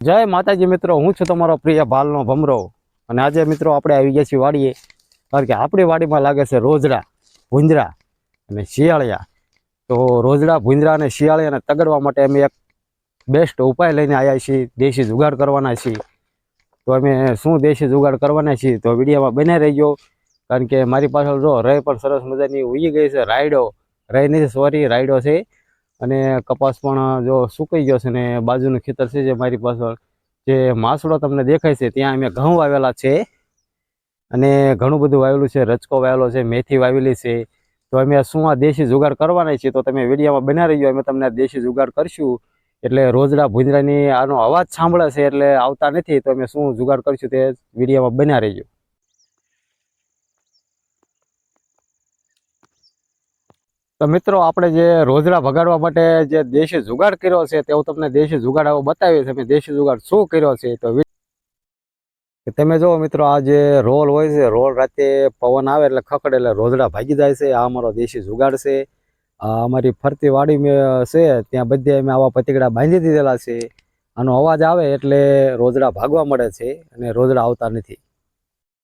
જય માતાજી મિત્રો, હું છું તમારો પ્રિય ભાલનો ભમરો. અને આજે મિત્રો આપણે આવી ગયા છીએ વાડીએ, કારણ કે આપણી વાડીમાં લાગે છે રોજડા, ભૂંજરા અને શિયાળિયા. તો રોજડા, ભૂંજરા અને શિયાળિયાને તગડવા માટે અમે એક બેસ્ટ ઉપાય લઈને આવ્યા છીએ, દેશી જુગાડ કરવાના છીએ. તો અમે શું દેશી જુગાડ કરવાના છીએ તો વિડીયોમાં બને રહીજો. કારણ કે મારી પાછળ જો રહી પણ સરસ મજાની ઉગી ગઈ છે. રાયડો રહી નથી, સોરી, રાયડો છે. અને કપાસ પણ જો સુકાઈ ગયો છે. ને બાજુનું ખેતર છે જે મારી પાછળ, જે માસડો તમને દેખાય છે, ત્યાં અમે ઘઉં વાવેલા છે. અને ઘણું બધું વાવેલું છે, રચકો વાવેલો છે, મેથી વાવેલી છે. તો અમે શું આ દેશી જુગાડ કરવાના છીએ, તો તમે વિડીયોમાં બના રહીજો. અમે તમને આ દેશી જુગાડ કરશું. એટલે રોજડા ભૂંજરાની આનો અવાજ સાંભળે છે એટલે આવતા નથી. તો અમે શું જુગાડ કરશું તે વિડીયોમાં બના રહીજો. તો મિત્રો, આપણે જે રોજડા ભગાડવા માટે જે દેશી જુગાડ કર્યો છે તે હું તમને દેશી જુગાડ આવો બતાવીશ. અમે દેશી જુગાડ શું કર્યો છે તો તમે જો મિત્રો, આ જે રોલ હોય છે, રોલ રાતે પવન આવે એટલે ખખડે એટલે રોજડા ભાગી જાય છે. આ અમારો દેશી જુગાડ છે. આ અમારી ફરતી વાડી છે, ત્યાં બધે અમે આવા પતીકડા બાંધી દીધેલા છે. આનો અવાજ આવે એટલે રોજડા ભાગવા મળે છે અને રોજડા આવતા નથી.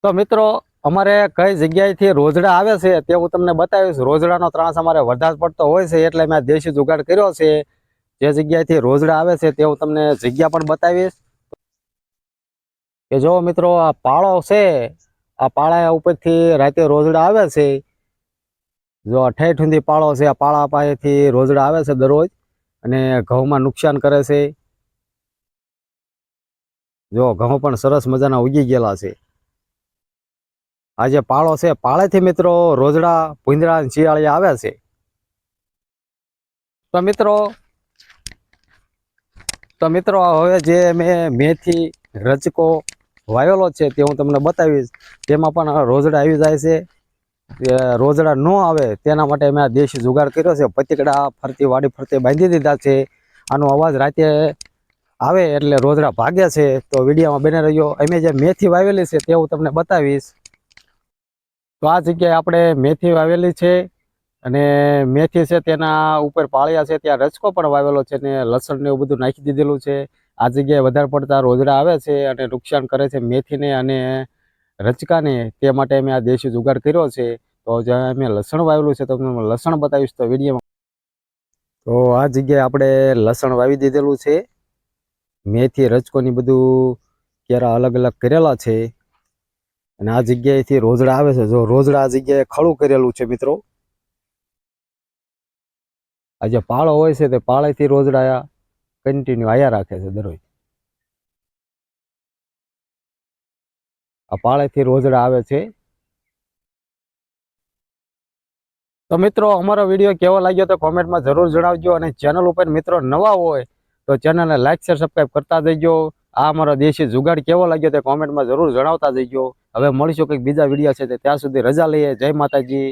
તો મિત્રો, અમારે કઈ જગ્યાએથી રોજડા આવે છે તે હું તમને બતાવીશ. રોજડાનો ત્રાસ અમારે વધારે પડતો હોય છે એટલે મેં દેશી જુગાડ કર્યો છે. જે જગ્યાએથી રોજડા આવે છે તે હું તમને જગ્યા પણ બતાવીશ. કે જો મિત્રો, આ પાળો છે, આ પાળા ઉપરથી રાતે રોજડા આવે છે. જો ઠેઠ સુધી પાળો છે, આ પાળા પાસેથી રોજડા આવે છે દરરોજ અને ઘઉંમાં નુકસાન કરે છે. જો ઘઉં પણ સરસ મજાના ઉગી ગયેલા છે. આ જે પાળો છે, પાળેથી મિત્રો રોજડા, ભૂંજરા, શિયાળિયા આવે છે. તો મિત્રો હવે જે મેથી, રચકો વાવેલો છે તે હું તમને બતાવીશ. તેમાં પણ રોજડા આવી જાય છે. રોજડા ન આવે તેના માટે મેં આ દેશી જુગાડ કર્યો છે. પતીકડા ફરતી વાડી ફરતે બાંધી દીધા છે. આનો અવાજ રાતે આવે એટલે રોજડા ભાગે છે. તો વિડીયોમાં બને રહ્યો. અમે જે મેથી વાવેલી છે તે હું તમને બતાવીશ. તો આ જગ્યાએ આપણે મેથી વાવેલી છે અને મેથી છે તેના ઉપર પાળિયા છે, ત્યાં રચકો પણ વાવેલો છે ને લસણ ને એવું બધું નાખી દીધેલું છે. આ જગ્યાએ વધારે પડતા રોજડા આવે છે અને નુકસાન કરે છે મેથીને અને રચકાને. તે માટે અમે આ દેશી જુગાડ કર્યો છે. તો જ્યાં અમે લસણ વાવેલું છે તો તમને લસણ બતાવીશ તો વિડીયોમાં. તો આ જગ્યાએ આપણે લસણ વાવી દીધેલું છે. મેથી, રચકોની બધું કેરા અલગ અલગ કરેલા છે. અને આ જગ્યાએથી રોજડા આવે છે. જો રોજડા આ જગ્યાએ ખડું કરેલું છે મિત્રો. આ જે પાળો હોય છે તે પાળેથી રોજડા કન્ટિન્યુ આયા રાખે છે દરરોજ. આ પાળેથી રોજડા આવે છે. તો મિત્રો, અમારો વિડીયો કેવો લાગ્યો તો કોમેન્ટમાં જરૂર જણાવજો. અને ચેનલ ઉપર મિત્રો નવા હોય તો ચેનલને લાઈક, શેર, સબસ્ક્રાઈબ કરતા જઈજો. આ અમારો દેશી જુગાડ કેવો લાગ્યો તે કોમેન્ટમાં જરૂર જણાવતા જઈજો. હવે મળીશું કંઈક બીજા વિડીયો છે. ત્યાં સુધી રજા લઈએ. જય માતાજી.